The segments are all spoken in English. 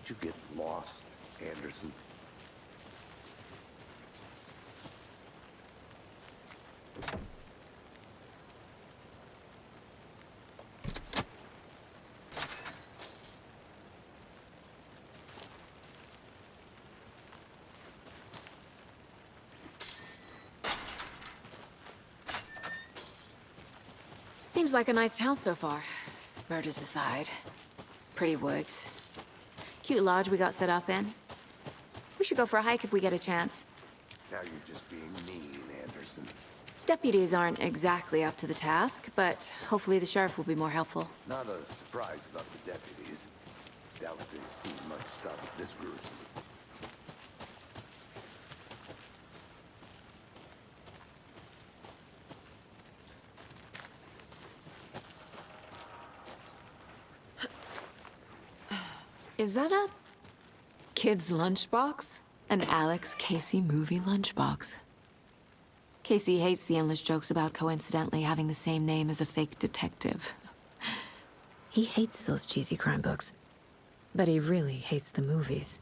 you get lost, Anderson? Seems like a nice town so far. Murders aside. Pretty woods. Cute lodge we got set up in. We should go for a hike if we get a chance. Now you're just being mean, Anderson. Deputies aren't exactly up to the task, but hopefully the sheriff will be more helpful. Not a surprise about the deputies. Doubt they've seen much stuff this gruesome. Is that a kid's lunchbox? An Alex Casey movie lunchbox. Casey hates the endless jokes about coincidentally having the same name as a fake detective. He hates those cheesy crime books, but he really hates the movies.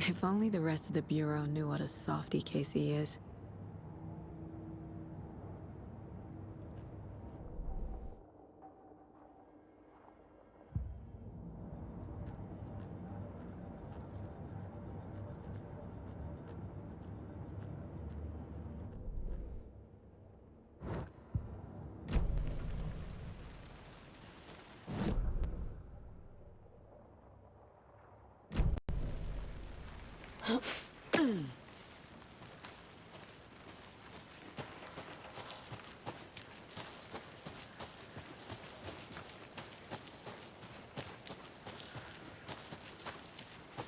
If only the rest of the Bureau knew what a softy Casey is.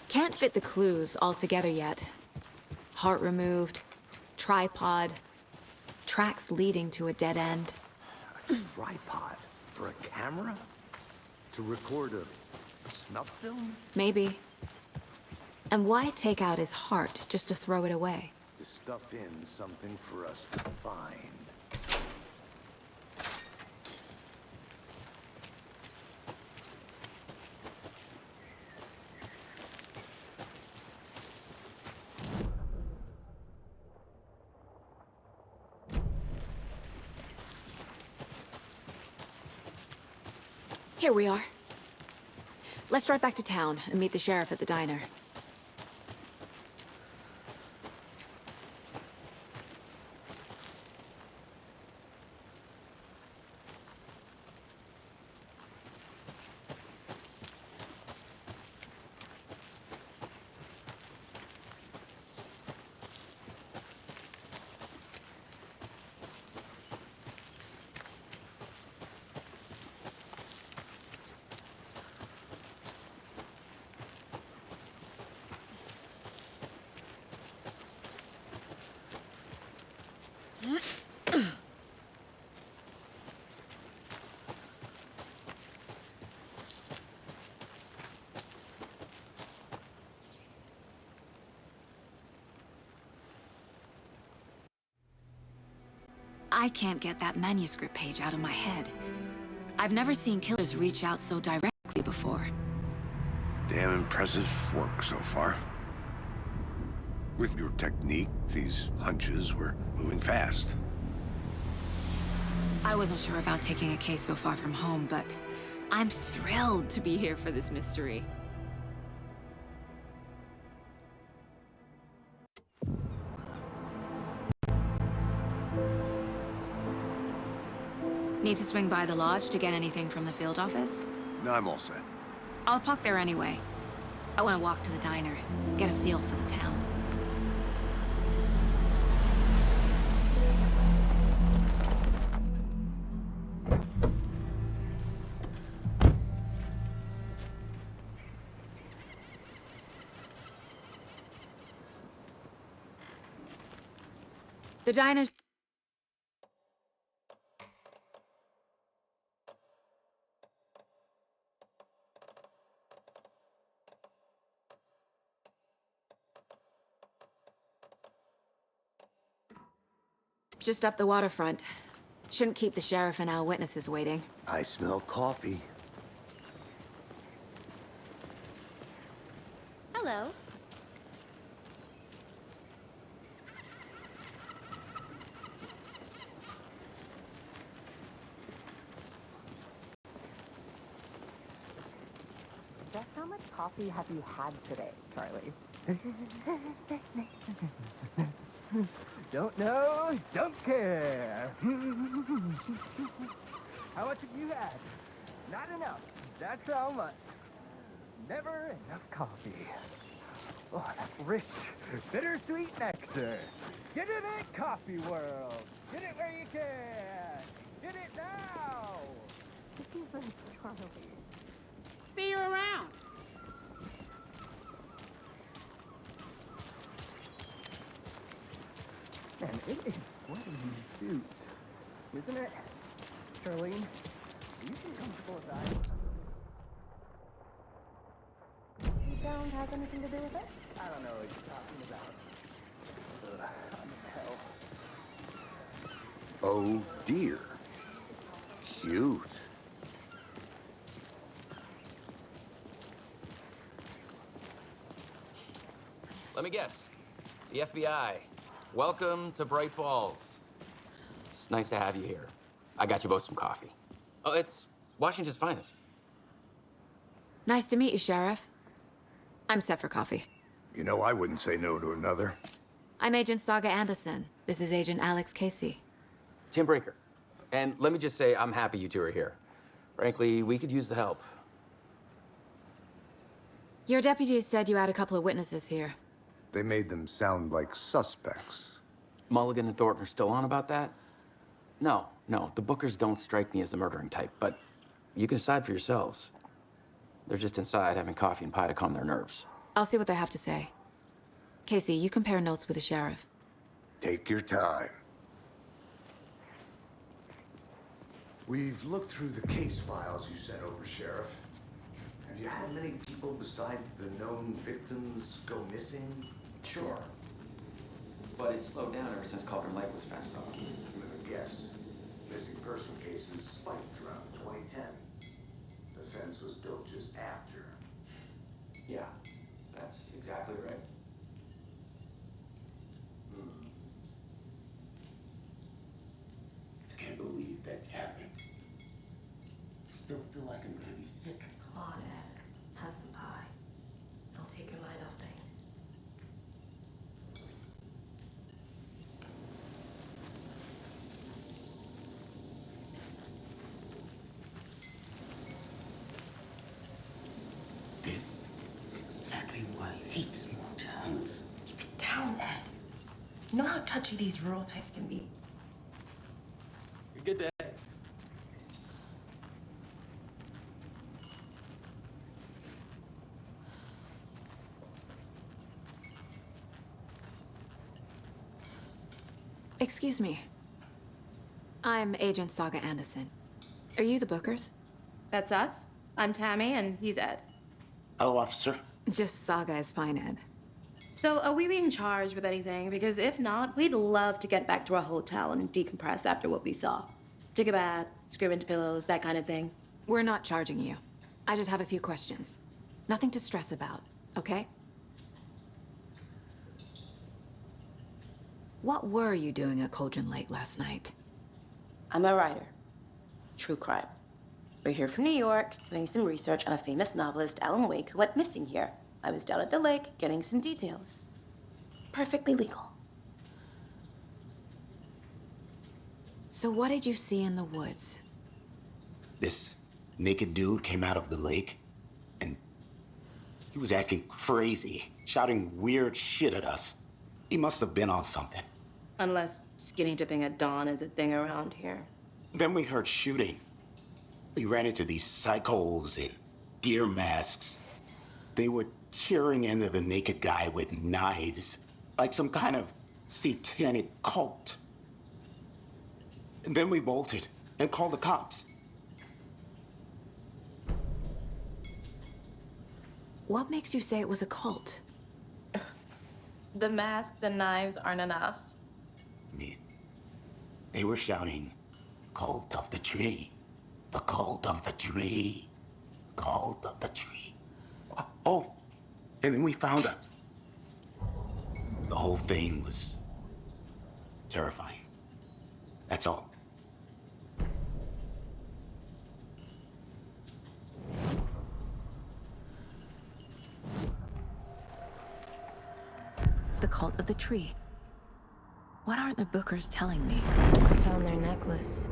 Can't fit the clues all together yet. Heart removed, tripod, tracks leading to a dead end. A tripod? For a camera? To record a snuff film? Maybe. And why take out his heart just to throw it away? To stuff in something for us to find. Here we are. Let's drive back to town and meet the sheriff at the diner. I can't get that manuscript page out of my head. I've never seen killers reach out so directly before. Damn impressive work so far. With your technique, these hunches were moving fast. I wasn't sure about taking a case so far from home, but I'm thrilled to be here for this mystery. Need to swing by the lodge to get anything from the field office? No, I'm all set. I'll park there anyway. I want to walk to the diner, get a feel for the town. The diner's just up the waterfront. Shouldn't keep the sheriff and our witnesses waiting. I smell coffee. Hello. Just how much coffee have you had today, Charlie? Don't know, don't care. How much have you had? Not enough. That's how much. Never enough coffee. Oh, that rich, bittersweet nectar. Get it in Coffee World. Get it where you can. Get it now. Jesus, Charlie. See you around. Man, it is sweaty in these suits, isn't it? Charlene, are you as comfortable as I am? You don't have anything to do with it? I don't know what you're talking about. I'm in hell. Oh dear. Cute. Let me guess. The FBI. Welcome to Bright Falls. It's nice to have you here. I got you both some coffee. Oh, it's Washington's finest. Nice to meet you, Sheriff. I'm set for coffee. You know, I wouldn't say no to another. I'm Agent Saga Anderson. This is Agent Alex Casey. Tim Breaker. And let me just say, I'm happy you two are here. Frankly, we could use the help. Your deputies said you had a couple of witnesses here. They made them sound like suspects. Mulligan and Thornton are still on about that? No, the Bookers don't strike me as the murdering type, but you can decide for yourselves. They're just inside having coffee and pie to calm their nerves. I'll see what they have to say. Casey, you compare notes with the sheriff. Take your time. We've looked through the case files you sent over, Sheriff. Have you had many people besides the known victims go missing? Sure. But it's slowed down ever since Cauldron Lake was fenced off. Yes. Missing person cases spiked around 2010. The fence was built just after. Yeah, that's exactly right. I can't believe that happened. I still feel like I'm gonna be sick. Come on, Ed. Have some pie. It'll take your mind off things. This is exactly why I hate small towns. Keep it down, Ed. You know how touchy these rural types can be. Good day. Excuse me. I'm Agent Saga Anderson. Are you the Bookers? That's us. I'm Tammy, and he's Ed. Hello, officer. Just Saga is fine, Ed. So, are we being charged with anything? Because if not, we'd love to get back to our hotel and decompress after what we saw. Take a bath, scream into pillows, that kind of thing. We're not charging you. I just have a few questions. Nothing to stress about, okay? What were you doing at Cauldron Lake last night? I'm a writer. True crime. We're here from New York, doing some research on a famous novelist, Alan Wake, who went missing here. I was down at the lake, getting some details. Perfectly legal. So what did you see in the woods? This naked dude came out of the lake, and he was acting crazy, shouting weird shit at us. He must have been on something. Unless skinny dipping at dawn is a thing around here. Then we heard shooting. We ran into these psychos in deer masks. They were tearing into the naked guy with knives, like some kind of satanic cult. And then we bolted and called the cops. What makes you say it was a cult? The masks and knives aren't enough. They were shouting, "Cult of the tree, the cult of the tree, cult of the tree." Oh, and then we found out. The whole thing was terrifying. That's all. The cult of the tree. What aren't the Bookers telling me? I found their necklace.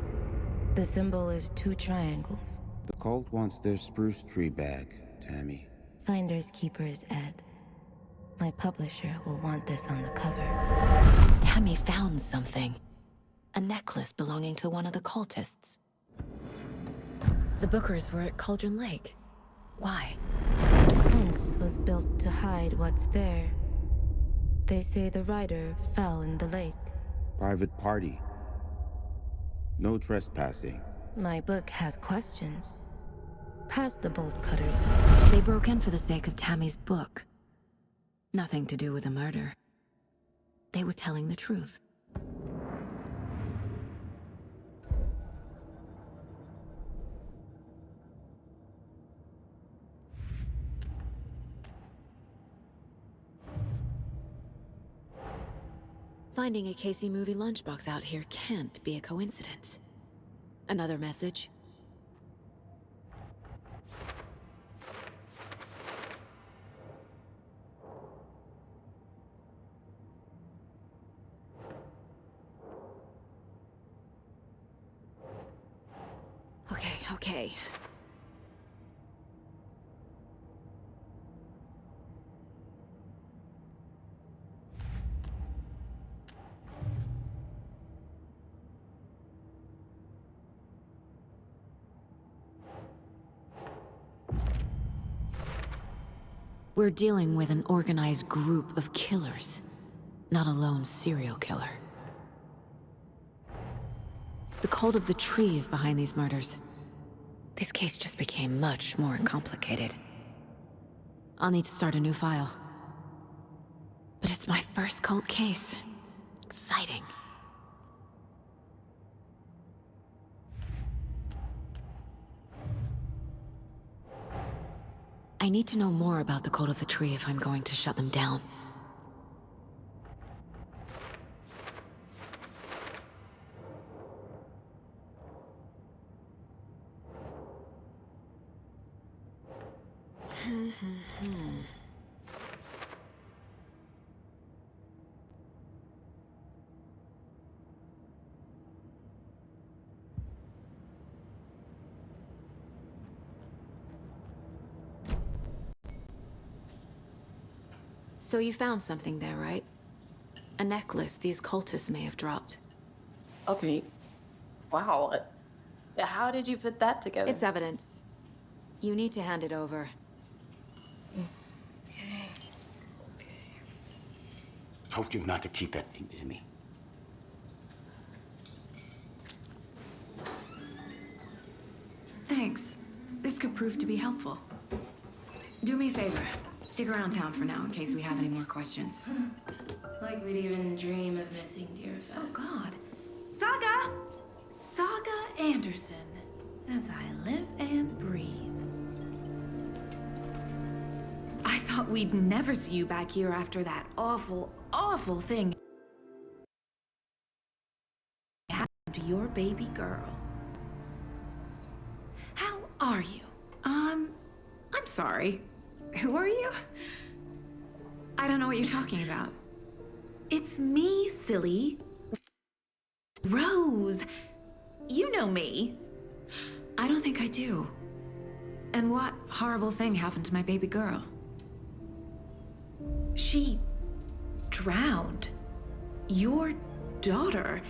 The symbol is 2 triangles. The cult wants their spruce tree bag, Tammy. Finders keepers, Ed. My publisher will want this on the cover. Tammy found something. A necklace belonging to one of the cultists. The Bookers were at Cauldron Lake. Why? The fence was built to hide what's there. They say the rider fell in the lake. Private party. No trespassing. My book has questions. Past the bolt cutters. They broke in for the sake of Tammy's book. Nothing to do with a murder. They were telling the truth. Finding a Casey movie lunchbox out here can't be a coincidence. Another message? Okay. We're dealing with an organized group of killers, not a lone serial killer. The cult of the tree is behind these murders. This case just became much more complicated. I'll need to start a new file. But it's my first cult case. Exciting. I need to know more about the cult of the tree if I'm going to shut them down. So you found something there, right? A necklace these cultists may have dropped. Okay. Wow. How did you put that together? It's evidence. You need to hand it over. Okay. Told you not to keep that thing, Jimmy. Thanks. This could prove to be helpful. Do me a favor. Stick around town for now in case we have any more questions. Like we'd even dream of missing dear Fez. Oh, God. Saga Anderson. As I live and breathe. I thought we'd never see you back here after that awful, awful thing happened to your baby girl. How are you? I'm sorry. Who are you? I don't know what you're talking about. It's me, silly. Rose. You know me. I don't think I do. And what horrible thing happened to my baby girl? She drowned. Your daughter.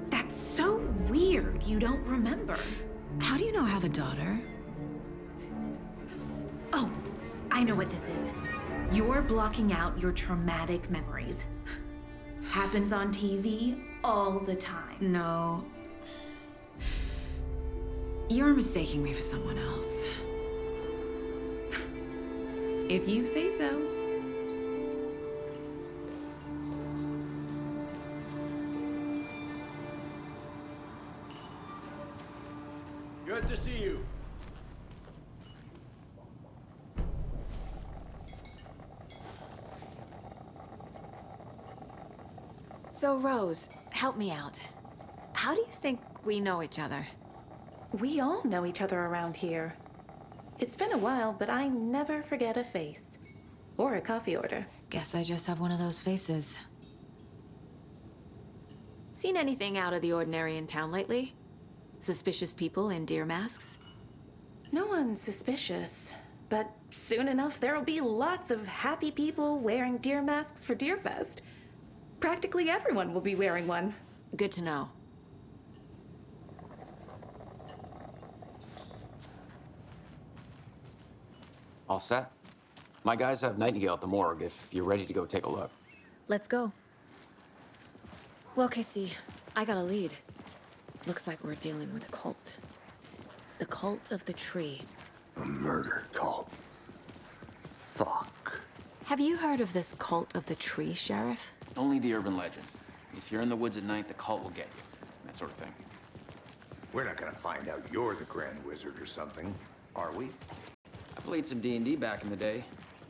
That's so weird you don't remember. How do you know I have a daughter? Oh, I know what this is. You're blocking out your traumatic memories. Happens on TV all the time. No. You're mistaking me for someone else. If you say so. Good to see you. So, Rose, help me out. How do you think we know each other? We all know each other around here. It's been a while, but I never forget a face. Or a coffee order. Guess I just have one of those faces. Seen anything out of the ordinary in town lately? Suspicious people in deer masks? No one's suspicious. But soon enough, there'll be lots of happy people wearing deer masks for Deerfest. Practically everyone will be wearing one. Good to know. All set? My guys have Nightingale at the morgue if you're ready to go take a look. Let's go. Well, Casey, I got a lead. Looks like we're dealing with a cult. The cult of the tree. A murder cult. Fuck. Have you heard of this cult of the tree, Sheriff? Only the urban legend. If you're in the woods at night, the cult will get you. That sort of thing. We're not gonna find out you're the Grand Wizard or something, are we? I played some D&D back in the day.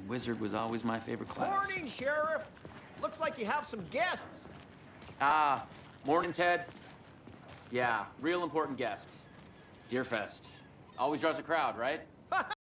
Wizard was always my favorite class. Morning, Sheriff. Looks like you have some guests. Ah, morning, Ted. Yeah, real important guests. Deerfest. Always draws a crowd, right?